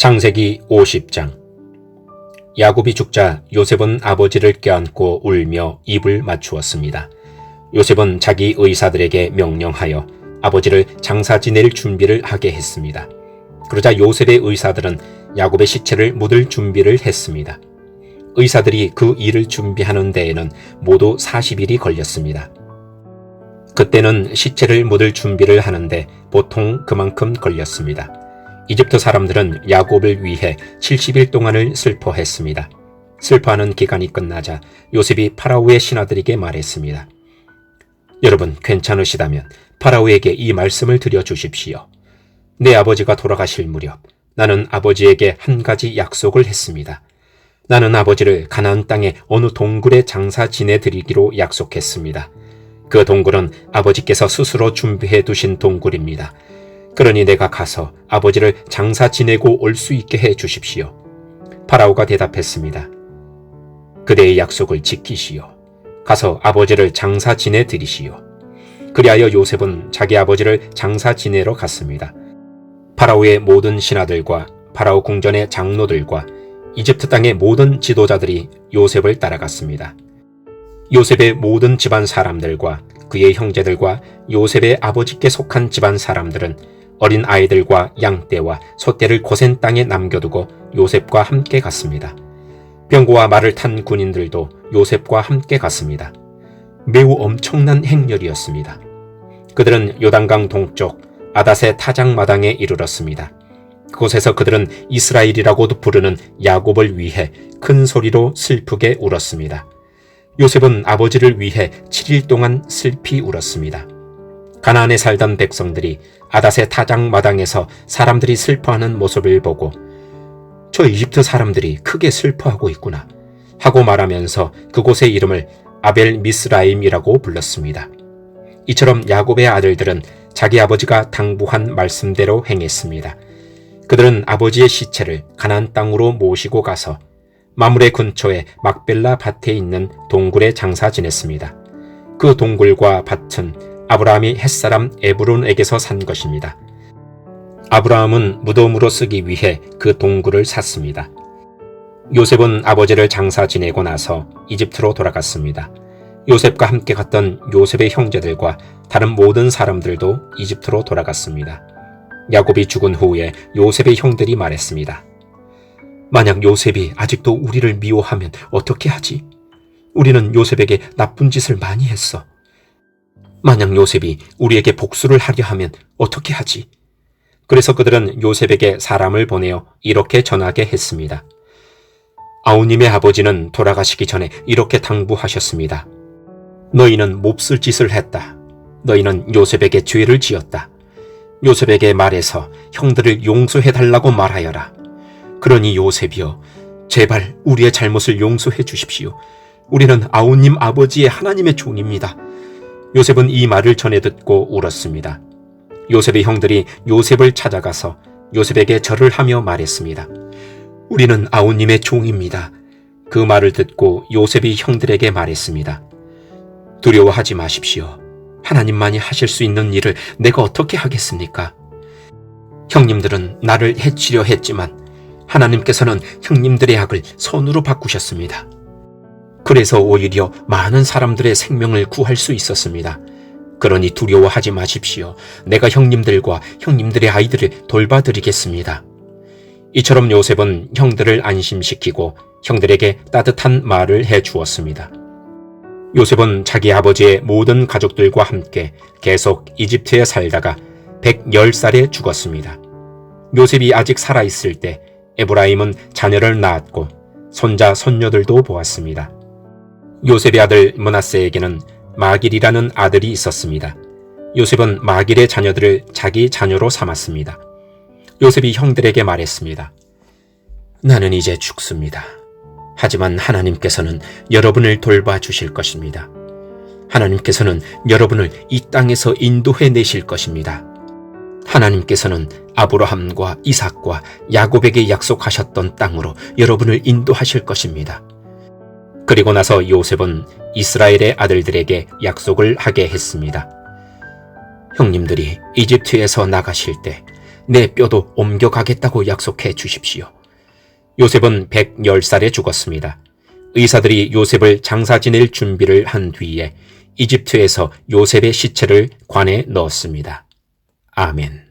창세기 50장. 야곱이 죽자 요셉은 아버지를 껴안고 울며 입을 맞추었습니다. 요셉은 자기 의사들에게 명령하여 아버지를 장사 지낼 준비를 하게 했습니다. 그러자 요셉의 의사들은 야곱의 시체를 묻을 준비를 했습니다. 의사들이 그 일을 준비하는 데에는 모두 40일이 걸렸습니다. 그때는 시체를 묻을 준비를 하는데 보통 그만큼 걸렸습니다. 이집트 사람들은 야곱을 위해 70일 동안을 슬퍼했습니다. 슬퍼하는 기간이 끝나자 요셉이 파라오의 신하들에게 말했습니다. 여러분, 괜찮으시다면 파라오에게 이 말씀을 드려주십시오. 내 아버지가 돌아가실 무렵 나는 아버지에게 한 가지 약속을 했습니다. 나는 아버지를 가나안 땅의 어느 동굴에 장사 지내드리기로 약속했습니다. 그 동굴은 아버지께서 스스로 준비해 두신 동굴입니다. 그러니 내가 가서 아버지를 장사 지내고 올 수 있게 해 주십시오. 파라오가 대답했습니다. 그대의 약속을 지키시오. 가서 아버지를 장사 지내 드리시오. 그리하여 요셉은 자기 아버지를 장사 지내러 갔습니다. 파라오의 모든 신하들과 파라오 궁전의 장로들과 이집트 땅의 모든 지도자들이 요셉을 따라갔습니다. 요셉의 모든 집안 사람들과 그의 형제들과 요셉의 아버지께 속한 집안 사람들은 어린 아이들과 양떼와 소떼를 고센 땅에 남겨두고 요셉과 함께 갔습니다. 병거와 말을 탄 군인들도 요셉과 함께 갔습니다. 매우 엄청난 행렬이었습니다. 그들은 요단강 동쪽 아닷의 타작마당에 이르렀습니다. 그곳에서 그들은 이스라엘이라고도 부르는 야곱을 위해 큰 소리로 슬프게 울었습니다. 요셉은 아버지를 위해 7일 동안 슬피 울었습니다. 가나안에 살던 백성들이 아닷의 타작마당에서 사람들이 슬퍼하는 모습을 보고 저 이집트 사람들이 크게 슬퍼하고 있구나 하고 말하면서 그곳의 이름을 아벨 미스라임이라고 불렀습니다. 이처럼 야곱의 아들들은 자기 아버지가 당부한 말씀대로 행했습니다. 그들은 아버지의 시체를 가나안 땅으로 모시고 가서 마므레 근처의 막벨라 밭에 있는 동굴에 장사 지냈습니다. 그 동굴과 밭은 아브라함이 햇사람 에브론에게서 산 것입니다. 아브라함은 무덤으로 쓰기 위해 그 동굴을 샀습니다. 요셉은 아버지를 장사 지내고 나서 이집트로 돌아갔습니다. 요셉과 함께 갔던 요셉의 형제들과 다른 모든 사람들도 이집트로 돌아갔습니다. 야곱이 죽은 후에 요셉의 형들이 말했습니다. 만약 요셉이 아직도 우리를 미워하면 어떻게 하지? 우리는 요셉에게 나쁜 짓을 많이 했어. 만약 요셉이 우리에게 복수를 하려 하면 어떻게 하지? 그래서 그들은 요셉에게 사람을 보내어 이렇게 전하게 했습니다. 아우님의 아버지는 돌아가시기 전에 이렇게 당부하셨습니다. 너희는 몹쓸 짓을 했다. 너희는 요셉에게 죄를 지었다. 요셉에게 말해서 형들을 용서해달라고 말하여라. 그러니 요셉이여, 제발 우리의 잘못을 용서해 주십시오. 우리는 아우님 아버지의 하나님의 종입니다. 요셉은 이 말을 전해 듣고 울었습니다. 요셉의 형들이 요셉을 찾아가서 요셉에게 절을 하며 말했습니다. 우리는 아우님의 종입니다. 그 말을 듣고 요셉이 형들에게 말했습니다. 두려워하지 마십시오. 하나님만이 하실 수 있는 일을 내가 어떻게 하겠습니까? 형님들은 나를 해치려 했지만 하나님께서는 형님들의 악을 선으로 바꾸셨습니다. 그래서 오히려 많은 사람들의 생명을 구할 수 있었습니다. 그러니 두려워하지 마십시오. 내가 형님들과 형님들의 아이들을 돌봐드리겠습니다. 이처럼 요셉은 형들을 안심시키고 형들에게 따뜻한 말을 해주었습니다. 요셉은 자기 아버지의 모든 가족들과 함께 계속 이집트에 살다가 110살에 죽었습니다. 요셉이 아직 살아있을 때 에브라임은 자녀를 낳았고 손자, 손녀들도 보았습니다. 요셉의 아들 므낫세에게는 마길이라는 아들이 있었습니다. 요셉은 마길의 자녀들을 자기 자녀로 삼았습니다. 요셉이 형들에게 말했습니다. 나는 이제 죽습니다. 하지만 하나님께서는 여러분을 돌봐주실 것입니다. 하나님께서는 여러분을 이 땅에서 인도해 내실 것입니다. 하나님께서는 아브라함과 이삭과 야곱에게 약속하셨던 땅으로 여러분을 인도하실 것입니다. 그리고 나서 요셉은 이스라엘의 아들들에게 약속을 하게 했습니다. 형님들이 이집트에서 나가실 때 내 뼈도 옮겨가겠다고 약속해 주십시오. 요셉은 110살에 죽었습니다. 의사들이 요셉을 장사 지낼 준비를 한 뒤에 이집트에서 요셉의 시체를 관에 넣었습니다. 아멘.